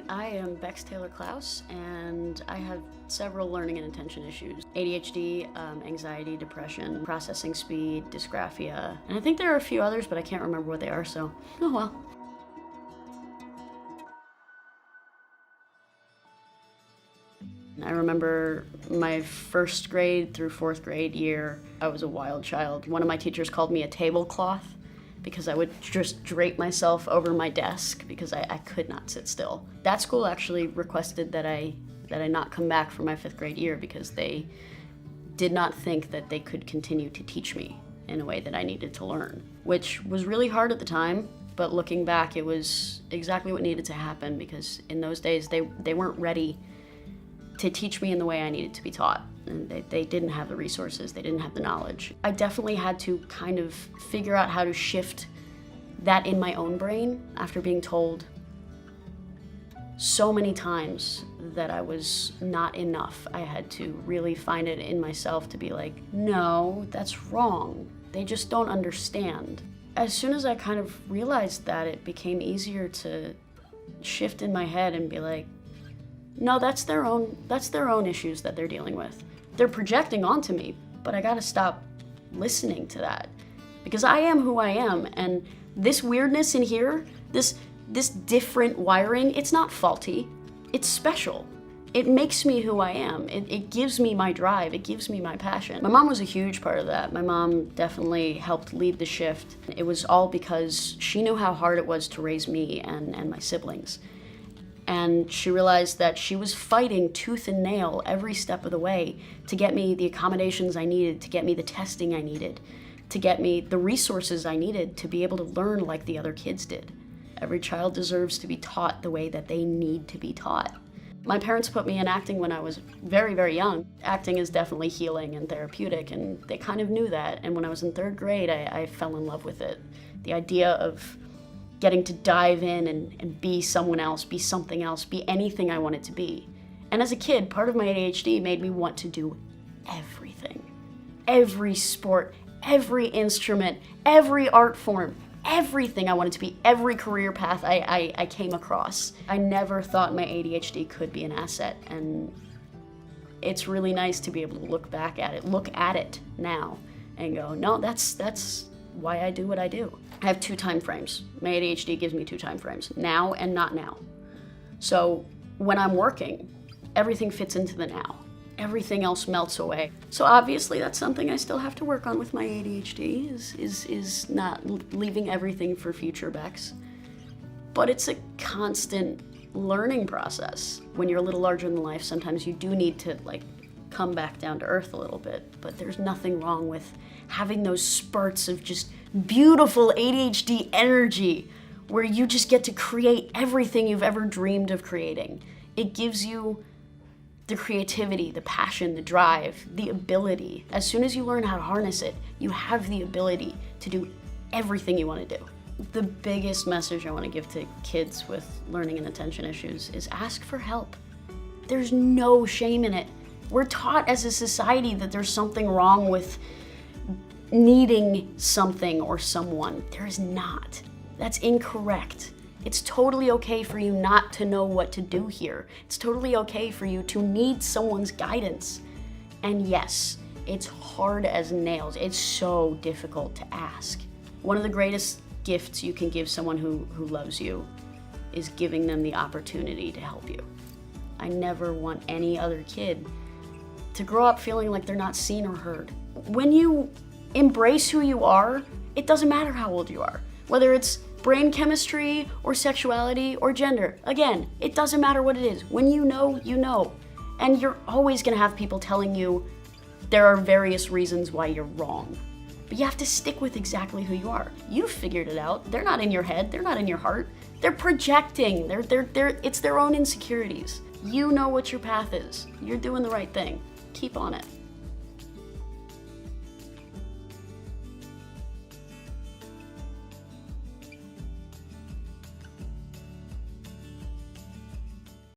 I am Bex Taylor Klaus, and I have several learning and attention issues. ADHD, anxiety, depression, processing speed, dysgraphia, and I think there are a few others, but I can't remember what they are, so oh well. I remember my first grade through fourth grade year, I was a wild child. One of my teachers called me a tablecloth because I would just drape myself over my desk because I could not sit still. That school actually requested that I not come back for my fifth grade year because they did not think that they could continue to teach me in a way that I needed to learn, which was really hard at the time, but looking back, it was exactly what needed to happen because in those days, they weren't ready to teach me in the way I needed to be taught. And they didn't have the resources, they didn't have the knowledge. I definitely had to kind of figure out how to shift that in my own brain after being told so many times that I was not enough. I had to really find it in myself to be like, no, that's wrong. They just don't understand. As soon as I kind of realized that, it became easier to shift in my head and be like, no, that's their own issues that they're dealing with. They're projecting onto me, but I gotta stop listening to that because I am who I am, and this weirdness in here, this different wiring, it's not faulty, it's special. It makes me who I am. It gives me my drive, it gives me my passion. My mom was a huge part of that. My mom definitely helped lead the shift. It was all because she knew how hard it was to raise me and my siblings. And she realized that she was fighting tooth and nail every step of the way to get me the accommodations I needed, to get me the testing I needed, to get me the resources I needed to be able to learn like the other kids did. Every child deserves to be taught the way that they need to be taught. My parents put me in acting when I was very, very young. Acting is definitely healing and therapeutic, and they kind of knew that. And when I was in third grade, I fell in love with it. The idea of getting to dive in and be someone else, be something else, be anything I wanted to be. And as a kid, part of my ADHD made me want to do everything. Every sport, every instrument, every art form, everything I wanted to be, every career path I came across. I never thought my ADHD could be an asset, and it's really nice to be able to look at it now and go, no, that's why I do what I do. I have two time frames. My ADHD gives me two time frames, now and not now. So when I'm working, everything fits into the now. Everything else melts away. So obviously that's something I still have to work on with my ADHD, is not leaving everything for future Bex. But it's a constant learning process. When you're a little larger than life, sometimes you do need to come back down to earth a little bit, but there's nothing wrong with having those spurts of just beautiful ADHD energy where you just get to create everything you've ever dreamed of creating. It gives you the creativity, the passion, the drive, the ability. As soon as you learn how to harness it, you have the ability to do everything you want to do. The biggest message I want to give to kids with learning and attention issues is ask for help. There's no shame in it. We're taught as a society that there's something wrong with needing something or someone. There is not. That's incorrect. It's totally okay for you not to know what to do here. It's totally okay for you to need someone's guidance. And yes, it's hard as nails. It's so difficult to ask. One of the greatest gifts you can give someone who loves you is giving them the opportunity to help you. I never want any other kid to grow up feeling like they're not seen or heard. When you embrace who you are, it doesn't matter how old you are. Whether it's brain chemistry or sexuality or gender, again, it doesn't matter what it is. When you know, you know. And you're always gonna have people telling you there are various reasons why you're wrong. But you have to stick with exactly who you are. You've figured it out. They're not in your head, they're not in your heart. They're projecting, it's their own insecurities. You know what your path is. You're doing the right thing. Keep on it.